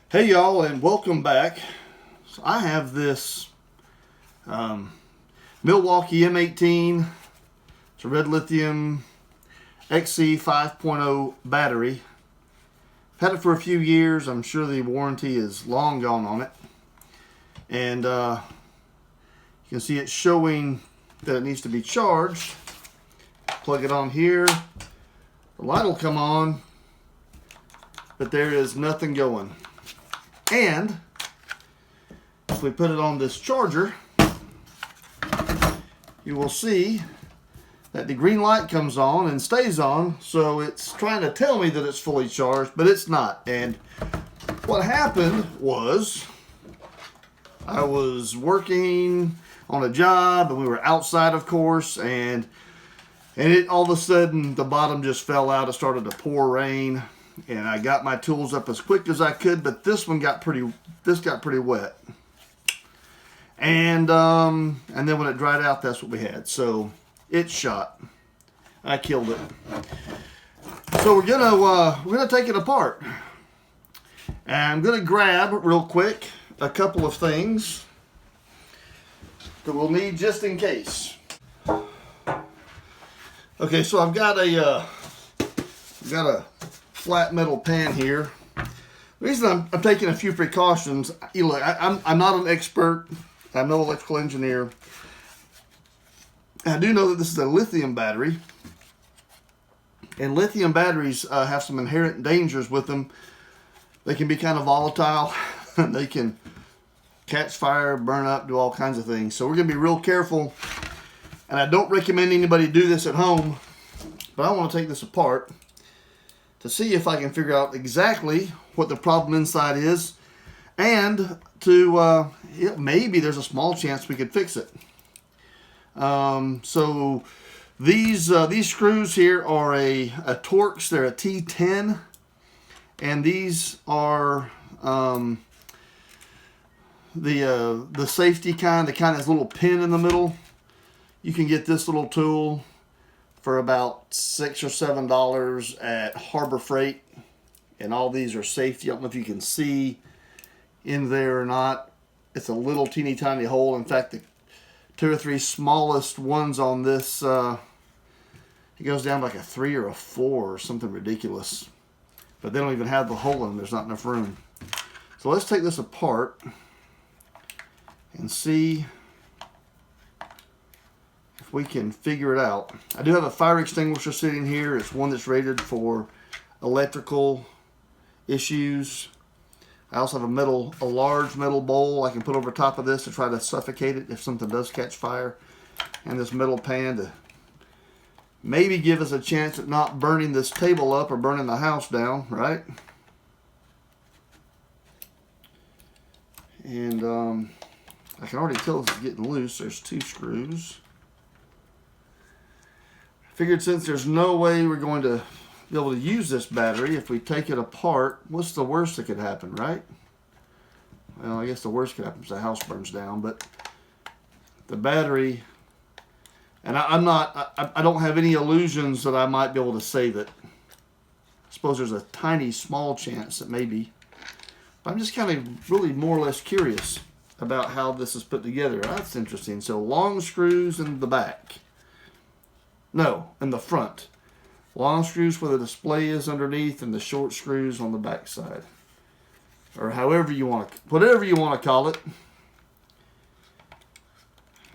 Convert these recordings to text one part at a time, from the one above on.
Hey y'all, and welcome back. So I have this Milwaukee M18. It's a red lithium XC 5.0 battery. I've had it for a few years. I'm sure the warranty is long gone on it. And you can see it's showing that it needs to be charged. Plug it on here. The light will come on, but there is nothing going. And if we put it on this charger, you will see that the green light comes on and stays on, so it's trying to tell me that it's fully charged, but it's not. And what happened was I was working on a job and we were outside, of course, and it all of a sudden the bottom just fell out. It started to pour rain. And I got my tools up as quick as I could, but this got pretty wet. And then when it dried out, that's what we had. So it shot. I killed it. So we're gonna take it apart. And I'm gonna grab real quick a couple of things that we'll need just in case. Okay, so I've got a flat metal pan here. The reason I'm taking a few precautions, look, I'm not an expert. I'm no electrical engineer. I do know that this is a lithium battery, and lithium batteries have some inherent dangers with them. They can be kind of volatile. They can catch fire, burn up, do all kinds of things. So we're going to be real careful, and I don't recommend anybody do this at home, but I want to take this apart to see if I can figure out exactly what the problem inside is, and to maybe there's a small chance we could fix it. So these screws here are a Torx. They're a T10, and these are the safety kind, the kind that's a little pin in the middle. You can get this little tool for about $6 or $7 at Harbor Freight, and all these are safety. I don't know if you can see in there or not. It's a little teeny tiny hole. In fact, the 2 or 3 smallest ones on this, it goes down like a 3 or a 4 or something ridiculous. But they don't even have the hole in them. There's not enough room. So let's take this apart and see if we can figure it out. I do have a fire extinguisher sitting here. It's one that's rated for electrical issues. I also have a large metal bowl I can put over top of this to try to suffocate it if something does catch fire. And this metal pan to maybe give us a chance at not burning this table up or burning the house down, right? And I can already tell this is getting loose. There's 2 screws. Figured since there's no way we're going to be able to use this battery, if we take it apart, what's the worst that could happen, right? Well, I guess the worst could happen is the house burns down, but the battery, and I don't have any illusions that I might be able to save it. I suppose there's a tiny, small chance that maybe, but I'm just kind of really more or less curious about how this is put together. That's interesting. So long screws in the back. No, in the front. Long screws where the display is underneath, and the short screws on the back side. Or however you want to, whatever you want to call it.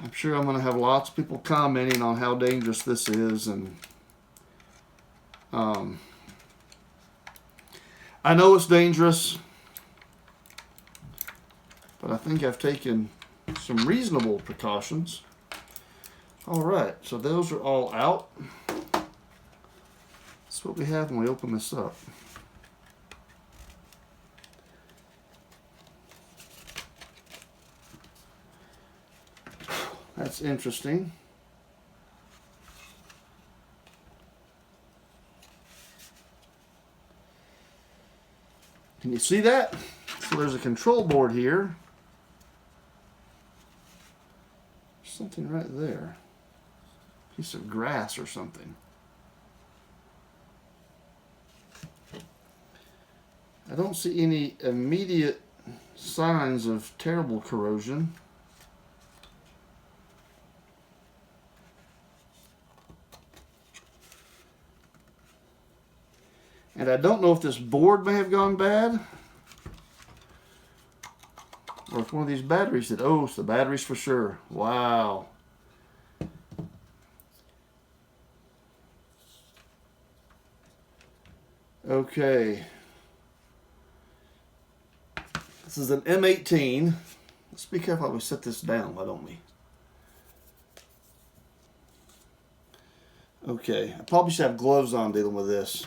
I'm sure I'm going to have lots of people commenting on how dangerous this is, and I know it's dangerous, but I think I've taken some reasonable precautions. All right, so those are all out. That's what we have when we open this up. That's interesting. Can you see that? So there's a control board here. Something right there. Piece of grass or something. I don't see any immediate signs of terrible corrosion. And I don't know if this board may have gone bad, or if one of these batteries did. Oh, it's the batteries for sure. Wow. Okay. This is an M18. Let's be careful how we set this down, why don't we? Okay, I probably should have gloves on dealing with this.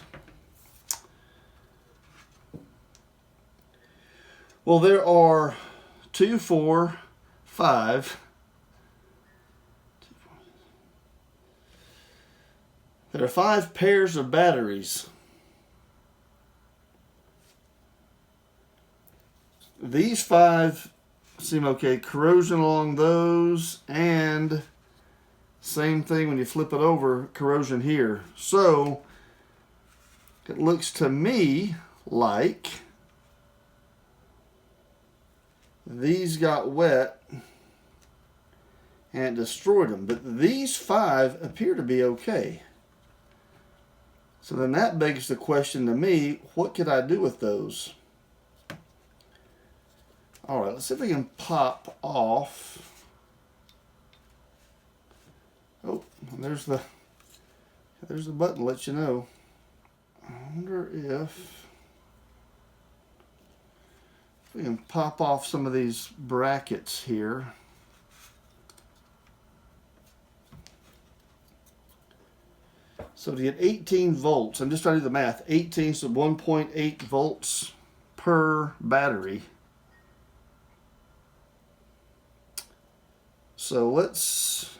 Well, there are 2, 4, 5. There are 5 pairs of batteries. These 5 seem okay. Corrosion along those, and same thing when you flip it over, corrosion here. So it looks to me like these got wet and destroyed them. But these 5 appear to be okay. So then that begs the question to me, what could I do with those? All right, let's see if we can pop off. Oh, there's the button to let you know. I wonder if we can pop off some of these brackets here. So to get 18 volts, I'm just trying to do the math. 18, so 1.8 volts per battery. So let's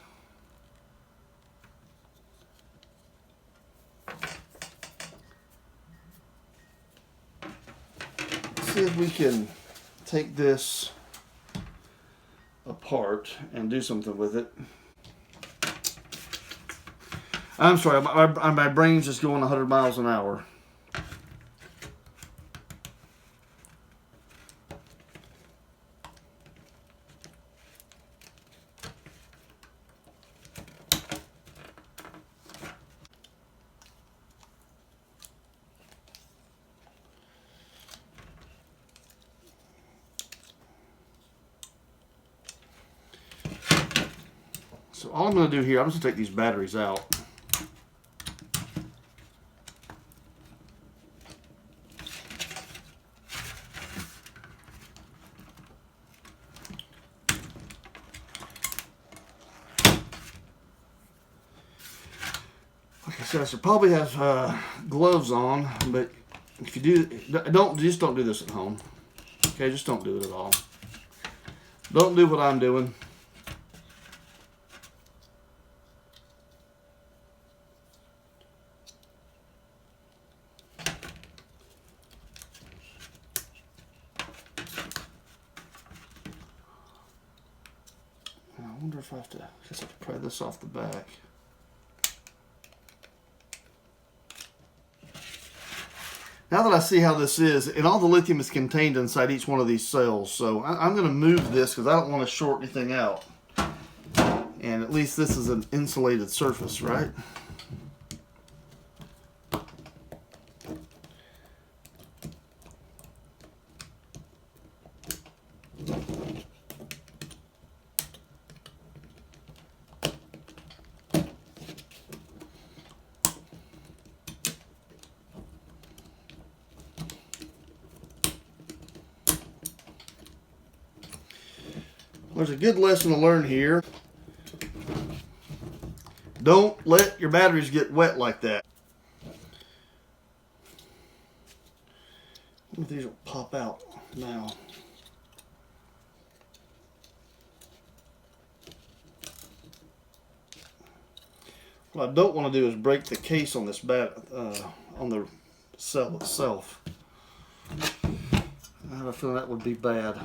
see if we can take this apart and do something with it. I'm sorry, my brain's just going 100 miles an hour. So all I'm going to do here, I'm just going to take these batteries out. Like I said, I should probably have gloves on, but if you do, don't do this at home. Okay, just don't do it at all. Don't do what I'm doing. I wonder if I have to, I guess I have to pry this off the back. Now that I see how this is, and all the lithium is contained inside each one of these cells, so I'm going to move this because I don't want to short anything out. And at least this is an insulated surface, right? There's a good lesson to learn here. Don't let your batteries get wet like that. I wonder if these will pop out now. What I don't want to do is break the case on this on the cell itself. I have a feeling that would be bad.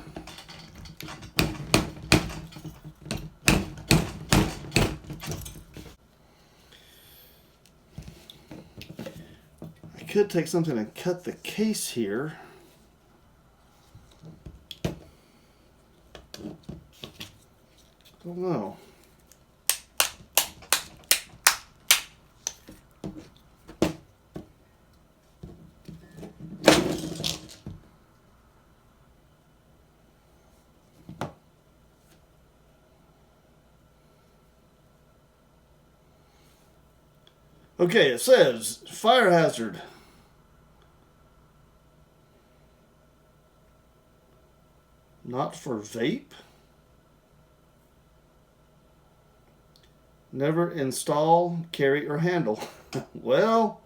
I could take something and cut the case here. Don't know. Okay, it says fire hazard. Not for vape. Never install, carry, or handle. Well,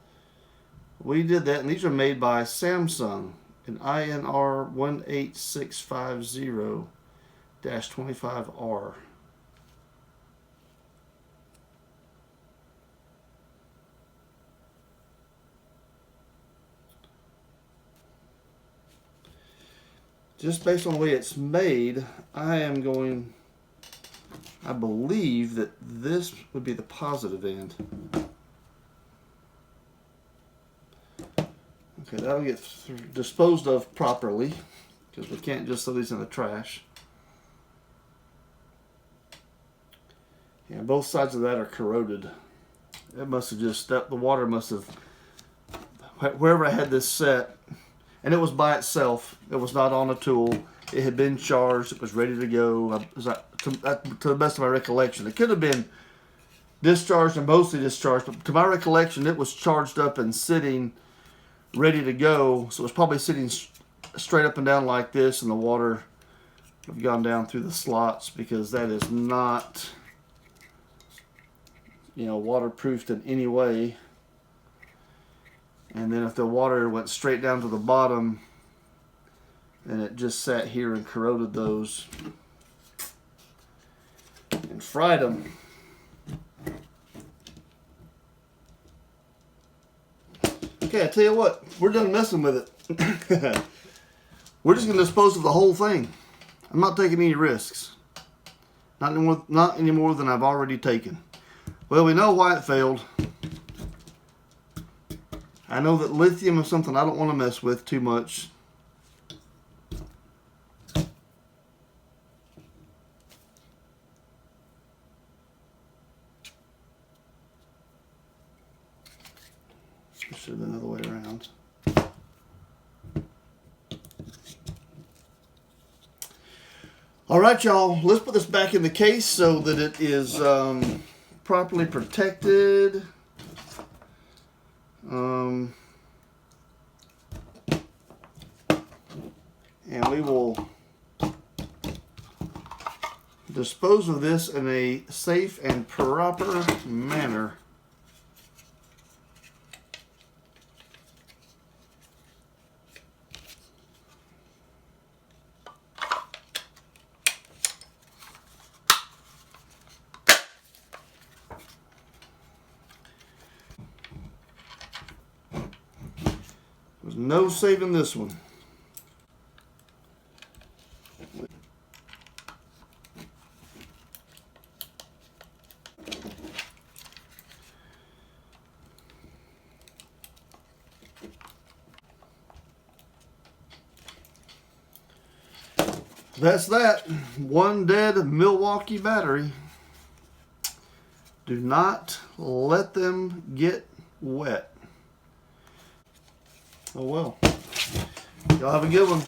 we did that, and these are made by Samsung, an INR 18650-25R. Just based on the way it's made, I believe that this would be the positive end. Okay, that'll get disposed of properly, because we can't just throw these in the trash. Yeah, both sides of that are corroded. It must have just, the water must have, wherever I had this set, and it was by itself. It was not on a tool. It had been charged. It was ready to go. To the best of my recollection, it could have been discharged and mostly discharged, but to my recollection, it was charged up and sitting ready to go. So it was probably sitting straight up and down like this, and the water have gone down through the slots, because that is not, waterproofed in any way. And then if the water went straight down to the bottom, then it just sat here and corroded those and fried them. Okay, I tell you what, we're done messing with it. We're just going to dispose of the whole thing. I'm not taking any risks. Not any more than I've already taken. Well, we know why it failed. I know that lithium is something I don't want to mess with too much. Should have been the other way around. All right, y'all. Let's put this back in the case so that it is properly protected. And we will dispose of this in a safe and proper manner. There's no saving this one. That's that. One dead Milwaukee battery. Do not let them get wet. Oh well. Y'all have a good one.